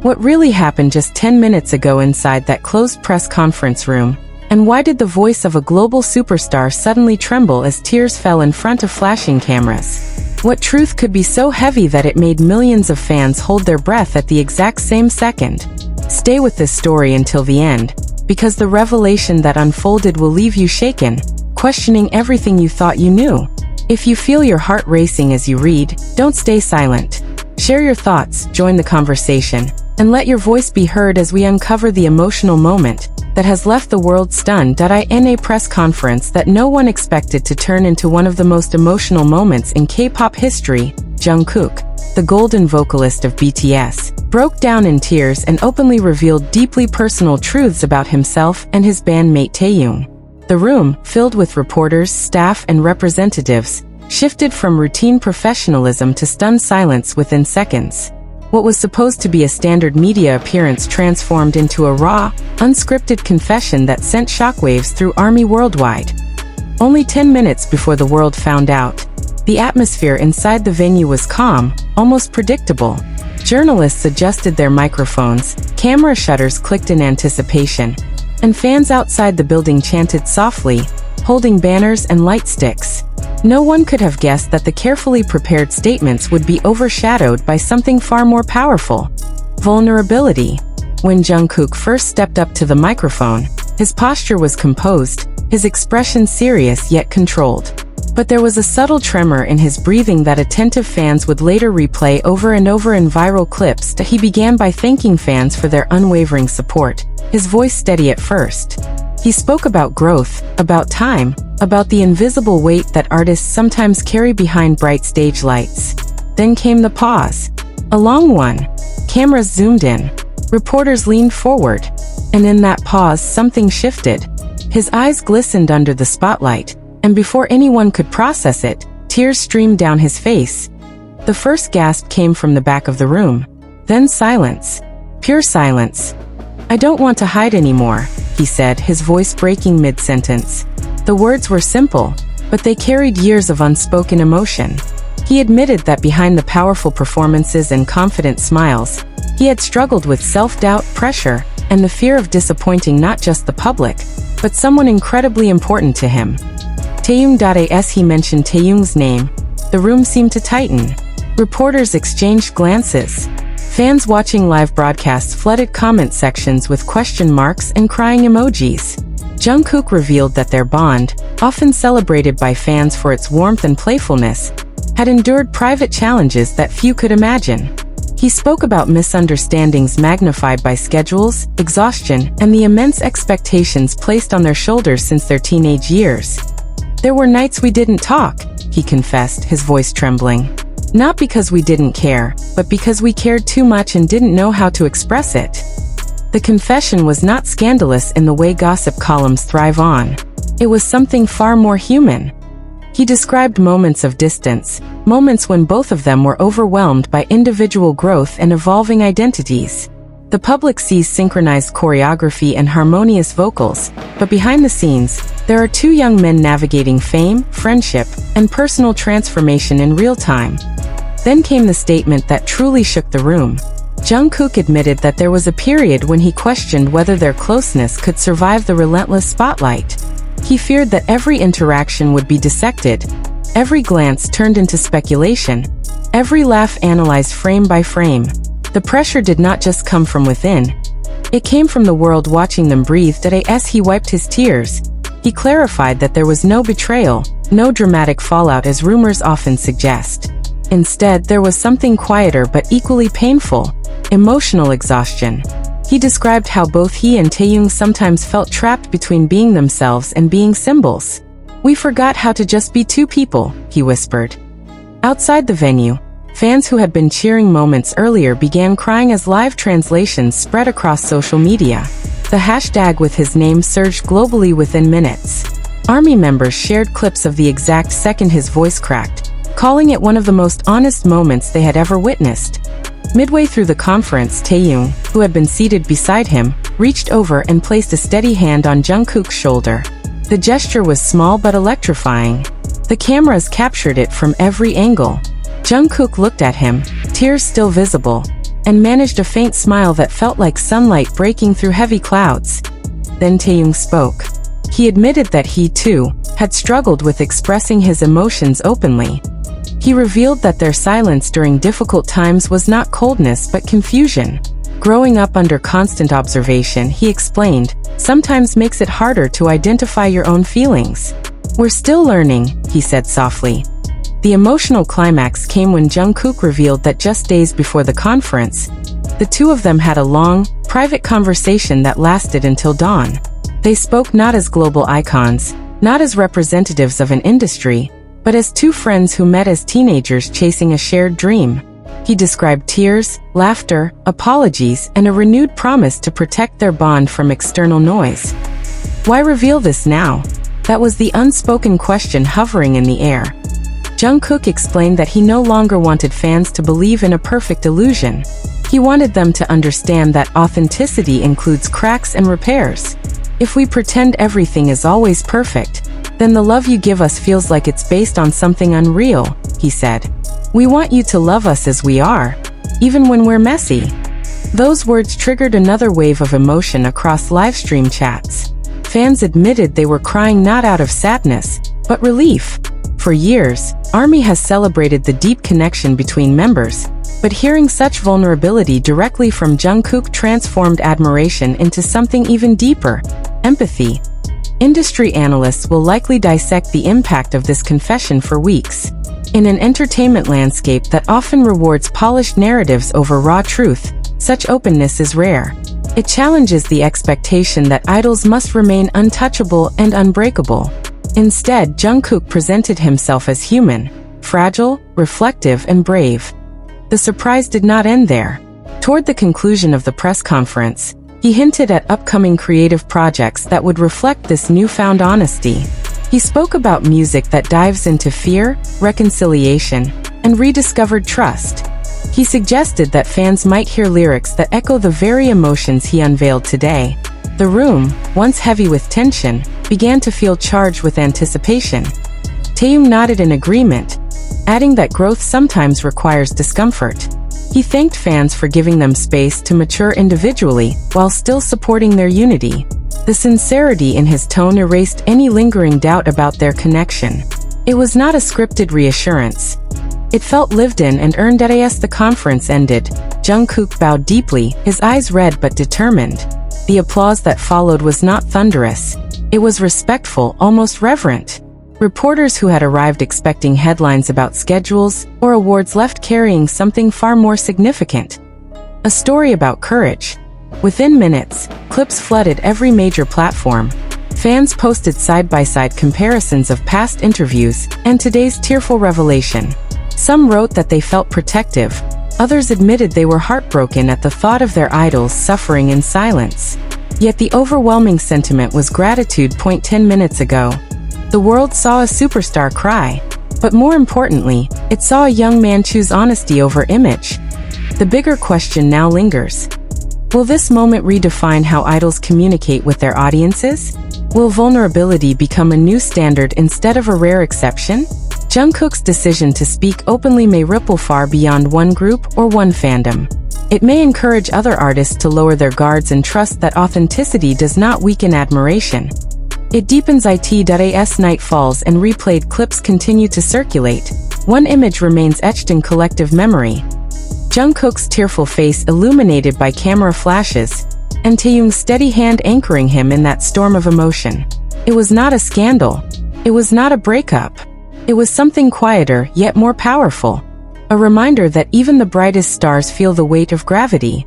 What really happened just 10 minutes ago inside that closed press conference room? And why did the voice of a global superstar suddenly tremble as tears fell in front of flashing cameras? What truth could be so heavy that it made millions of fans hold their breath at the exact same second? Stay with this story until the end, because the revelation that unfolded will leave you shaken, questioning everything you thought you knew. If you feel your heart racing as you read, don't stay silent. Share your thoughts, join the conversation, and let your voice be heard as we uncover the emotional moment that has left the world stunned. In a press conference that no one expected to turn into one of the most emotional moments in K-pop history, Jungkook, the golden vocalist of BTS, broke down in tears and openly revealed deeply personal truths about himself and his bandmate Taehyung. The room, filled with reporters, staff, and representatives, shifted from routine professionalism to stunned silence within seconds. What was supposed to be a standard media appearance transformed into a raw, unscripted confession that sent shockwaves through ARMY worldwide. Only 10 minutes before the world found out, the atmosphere inside the venue was calm, almost predictable. Journalists adjusted their microphones, camera shutters clicked in anticipation, and fans outside the building chanted softly, holding banners and light sticks. No one could have guessed that the carefully prepared statements would be overshadowed by something far more powerful: vulnerability. When Jungkook first stepped up to the microphone, his posture was composed, his expression serious yet controlled. But there was a subtle tremor in his breathing that attentive fans would later replay over and over in viral clips. He began by thanking fans for their unwavering support, his voice steady at first. He spoke about growth, about time, about the invisible weight that artists sometimes carry behind bright stage lights. Then came the pause. A long one. Cameras zoomed in. Reporters leaned forward. And in that pause, something shifted. His eyes glistened under the spotlight, and before anyone could process it, tears streamed down his face. The first gasp came from the back of the room. Then silence. Pure silence. "I don't want to hide anymore," he said, his voice breaking mid-sentence. The words were simple, but they carried years of unspoken emotion. He admitted that behind the powerful performances and confident smiles, he had struggled with self-doubt, pressure, and the fear of disappointing not just the public, but someone incredibly important to him. Taehyung. As he mentioned Taehyung's name, the room seemed to tighten. Reporters exchanged glances. Fans watching live broadcasts flooded comment sections with question marks and crying emojis. Jungkook revealed that their bond, often celebrated by fans for its warmth and playfulness, had endured private challenges that few could imagine. He spoke about misunderstandings magnified by schedules, exhaustion, and the immense expectations placed on their shoulders since their teenage years. "There were nights we didn't talk," he confessed, his voice trembling. "Not because we didn't care, but because we cared too much and didn't know how to express it." The confession was not scandalous in the way gossip columns thrive on. It was something far more human. He described moments of distance, moments when both of them were overwhelmed by individual growth and evolving identities. The public sees synchronized choreography and harmonious vocals, but behind the scenes, there are two young men navigating fame, friendship, and personal transformation in real time. Then came the statement that truly shook the room. Jungkook admitted that there was a period when he questioned whether their closeness could survive the relentless spotlight. He feared that every interaction would be dissected, every glance turned into speculation, every laugh analyzed frame by frame. The pressure did not just come from within. It came from the world watching them breathe. As he wiped his tears, he clarified that there was no betrayal, no dramatic fallout as rumors often suggest. Instead, there was something quieter but equally painful: emotional exhaustion. He described how both he and Taehyung sometimes felt trapped between being themselves and being symbols. "We forgot how to just be two people," he whispered. Outside the venue, fans who had been cheering moments earlier began crying as live translations spread across social media. The hashtag with his name surged globally within minutes. ARMY members shared clips of the exact second his voice cracked, calling it one of the most honest moments they had ever witnessed. Midway through the conference, Taehyung, who had been seated beside him, reached over and placed a steady hand on Jungkook's shoulder. The gesture was small but electrifying. The cameras captured it from every angle. Jungkook looked at him, tears still visible. and managed a faint smile that felt like sunlight breaking through heavy clouds. Then Taehyung spoke. He admitted that he, too, had struggled with expressing his emotions openly. He revealed that their silence during difficult times was not coldness but confusion. Growing up under constant observation, he explained, sometimes makes it harder to identify your own feelings. We're still learning, he said softly. The emotional climax came when Jungkook revealed that just days before the conference, the two of them had a long, private conversation that lasted until dawn. They spoke not as global icons, not as representatives of an industry, but as two friends who met as teenagers chasing a shared dream. He described tears, laughter, apologies, and a renewed promise to protect their bond from external noise. Why reveal this now? That was the unspoken question hovering in the air. Jungkook explained that he no longer wanted fans to believe in a perfect illusion. He wanted them to understand that authenticity includes cracks and repairs. If we pretend everything is always perfect, then the love you give us feels like it's based on something unreal, he said. We want you to love us as we are, even when we're messy. Those words triggered another wave of emotion across livestream chats. Fans admitted they were crying not out of sadness, but relief. For years, ARMY has celebrated the deep connection between members, but hearing such vulnerability directly from Jungkook transformed admiration into something even deeper: empathy. Industry analysts will likely dissect the impact of this confession for weeks. In an entertainment landscape that often rewards polished narratives over raw truth, such openness is rare. It challenges the expectation that idols must remain untouchable and unbreakable. Instead, Jungkook presented himself as human, fragile, reflective, and brave. The surprise did not end there. Toward the conclusion of the press conference, he hinted at upcoming creative projects that would reflect this newfound honesty. He spoke about music that dives into fear, reconciliation, and rediscovered trust. He suggested that fans might hear lyrics that echo the very emotions he unveiled today. The room, once heavy with tension, began to feel charged with anticipation. Taehyung nodded in agreement, adding that growth sometimes requires discomfort. He thanked fans for giving them space to mature individually while still supporting their unity. The sincerity in his tone erased any lingering doubt about their connection. It was not a scripted reassurance. It felt lived in and earned. As the conference ended, Jungkook bowed deeply, his eyes red but determined. The applause that followed was not thunderous. It was respectful, almost reverent. Reporters who had arrived expecting headlines about schedules or awards left carrying something far more significant: a story about courage. Within minutes, clips flooded every major platform. Fans posted side-by-side comparisons of past interviews and today's tearful revelation. Some wrote that they felt protective. Others admitted they were heartbroken at the thought of their idols suffering in silence. Yet the overwhelming sentiment was gratitude. 10 minutes ago, the world saw a superstar cry. But more importantly, it saw a young man choose honesty over image. The bigger question now lingers. Will this moment redefine how idols communicate with their audiences? Will vulnerability become a new standard instead of a rare exception? Jungkook's decision to speak openly may ripple far beyond one group or one fandom. It may encourage other artists to lower their guards and trust that authenticity does not weaken admiration. It deepens it. As night falls and replayed clips continue to circulate, one image remains etched in collective memory. Jungkook's tearful face illuminated by camera flashes, and Taehyung's steady hand anchoring him in that storm of emotion. It was not a scandal. It was not a breakup. It was something quieter, yet more powerful. A reminder that even the brightest stars feel the weight of gravity.